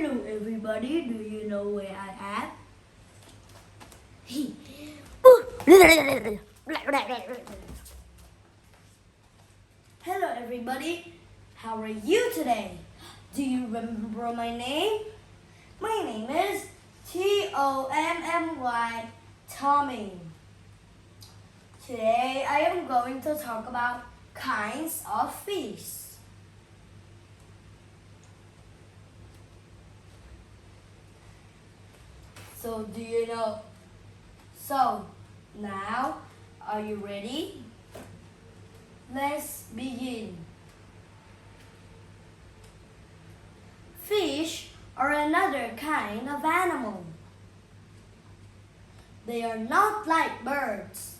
Hello everybody, do you know where I am? Hello everybody, how are you today? Do you remember my name? My name is Tommy, Tommy. Today I am going to talk about kinds of fish. So do you know? So now, are you ready? Let's begin. Fish are another kind of animal. They are not like birds.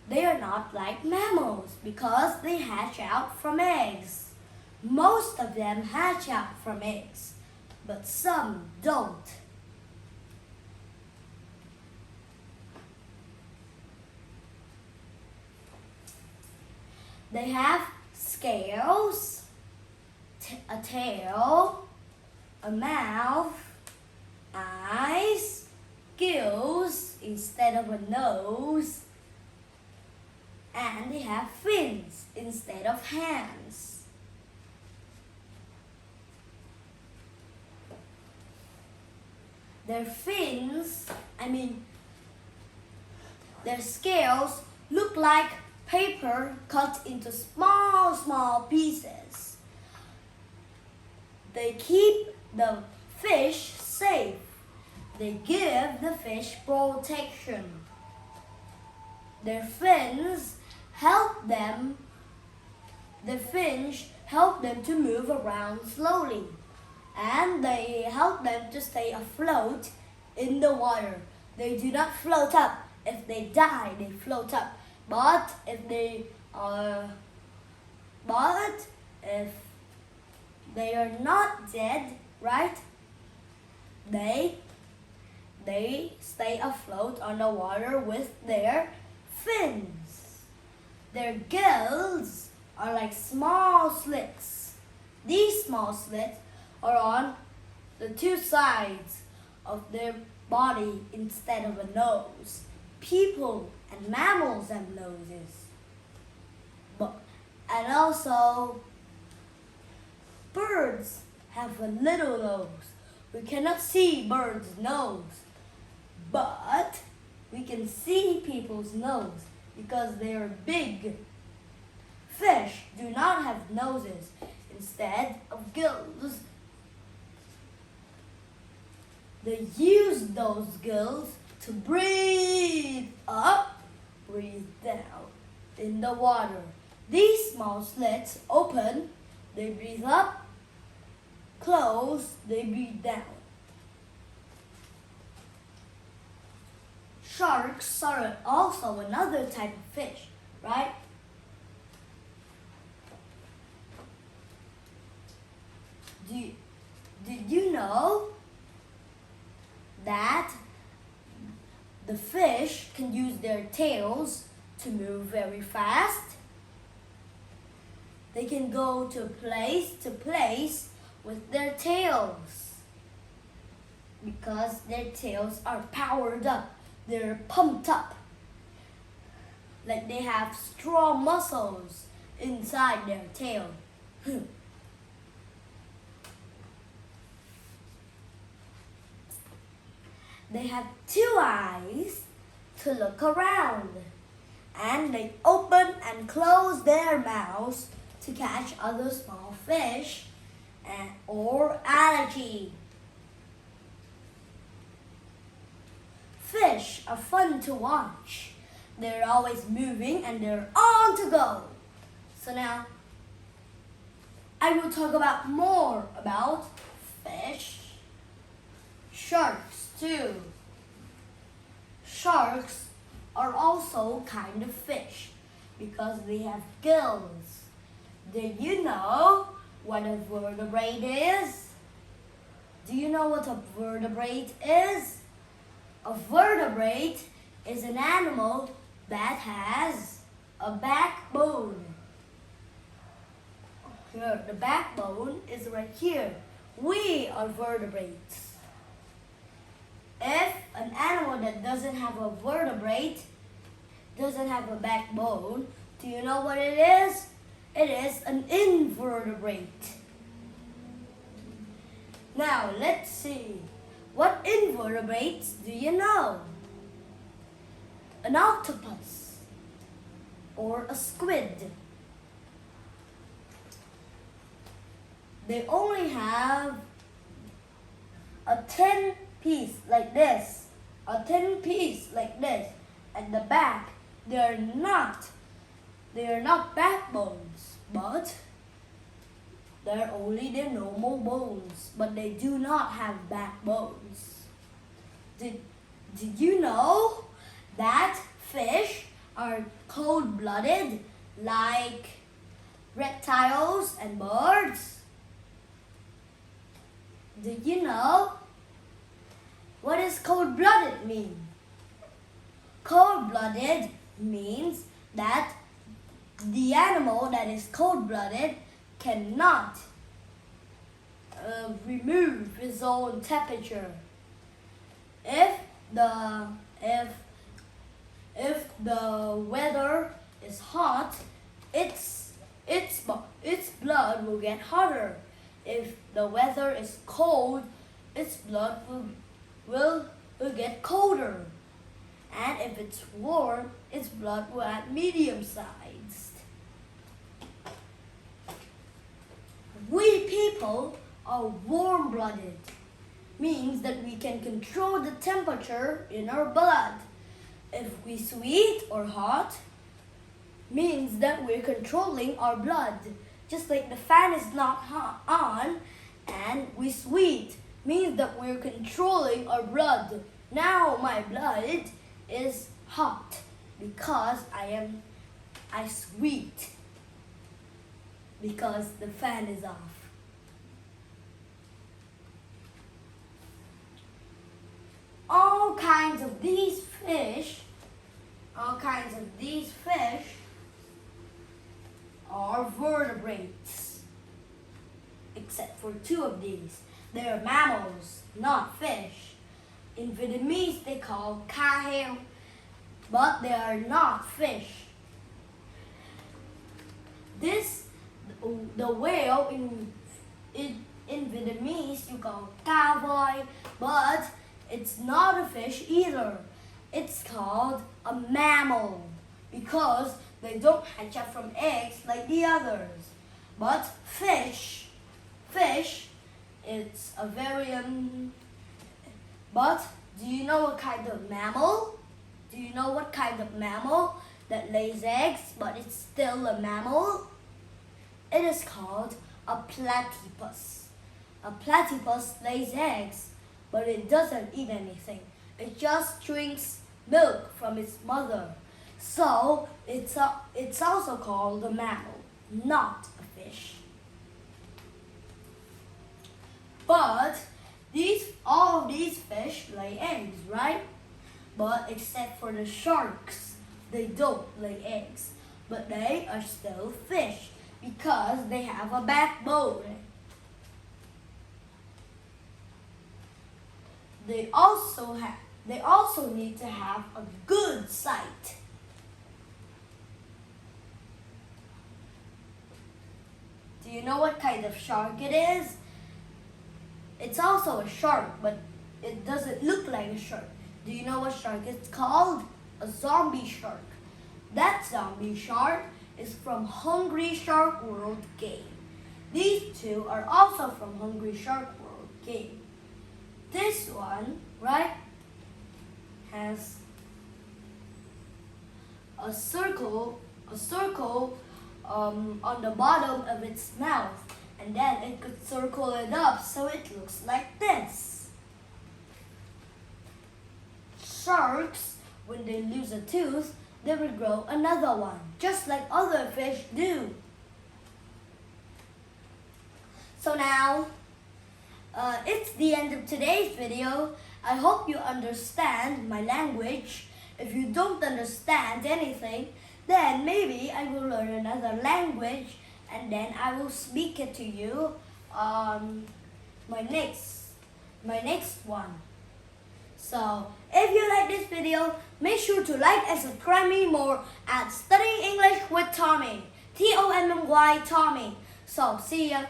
They are not like mammals because they hatch out from eggs. Most of them hatch out from eggs, but some don't. They have scales, a tail, a mouth, eyes, gills instead of a nose, and they have fins instead of hands. Their scales look like paper cut into small pieces. They keep the fish safe. They give the fish protection. Their fins help them to move around slowly, and they help them to stay afloat in the water. They do not float up. If they die, they float up. But if they are not dead, right? They stay afloat on the water with their fins. Their gills are like small slits. These small slits are on the two sides of their body instead of a nose. People and mammals have noses. And also, birds have a little nose. We cannot see birds' nose, but we can see people's nose because they are big. Fish do not have noses. Instead of gills, they use those gills to breathe up, breathe down in the water. These small slits open, they breathe up, close, they breathe down. Sharks are also another type of fish, right? Did you know that the fish can use their tails to move very fast? They can go to place with their tails because their tails are powered up. They're pumped up. Like they have strong muscles inside their tail. They have two eyes to look around, and they open and close their mouths to catch other small fish or algae. Fish are fun to watch. They're always moving and they're on to go. So now, I will talk about more about fish. Sharks too. Sharks are also kind of fish because they have gills. Did you know what a vertebrate is? Do you know what a vertebrate is? A vertebrate is an animal that has a backbone. Here, the backbone is right here. We are vertebrates. If an animal that doesn't have a vertebrate, doesn't have a backbone, do you know what it is? It is an invertebrate. Now let's see. What invertebrates do you know? An octopus or a squid. They only have a thin piece like this. A thin piece like this. At the back, they are not backbones, but they're only the normal bones, but they do not have backbones. Did you know that fish are cold-blooded like reptiles and birds? Did you know? What does cold-blooded mean? Cold-blooded means that the animal that is cold-blooded cannot remove his own temperature. If the weather is hot, its blood will get hotter. If the weather is cold, its blood will get colder. And if it's warm, its blood will get medium-sized. We people are warm-blooded. Means that we can control the temperature in our blood. If we sweet or hot, means that we're controlling our blood. Just like the fan is not on and we sweet, means that we're controlling our blood. Now my blood is hot because I sweet because the fan is off. All kinds of these fish are vertebrates, except for two of these. They are mammals, not fish. In Vietnamese, they call cá heo, but they are not fish. The whale in Vietnamese you call cá voi, but it's not a fish either. It's called a mammal because they don't hatch out from eggs like the others. But fish, it's a very But do you know what kind of mammal? Do you know what kind of mammal that lays eggs but it's still a mammal? It is called a platypus. A platypus lays eggs, but it doesn't eat anything. It just drinks milk from its mother. So it's also called a mammal, not a fish. But all of these fish lay eggs, right? But except for the sharks, they don't lay eggs. But they are still fish because they have a backbone. They also need to have a good sight. Do you know what kind of shark it is? It's also a shark, but it doesn't look like a shark. Do you know what shark it's called? A zombie shark. That zombie shark is from Hungry Shark World game. These two are also from Hungry Shark World game. This one, right, has a circle on the bottom of its mouth, and then it could circle it up so it looks like this. Sharks, when they lose a tooth, they will grow another one, just like other fish do. So now, it's the end of today's video. I hope you understand my language. If you don't understand anything, then maybe I will learn another language and then I will speak it to you my next one. So if you like this video, make sure to like and subscribe me more at Studying English with Tommy. Tommy. So see ya.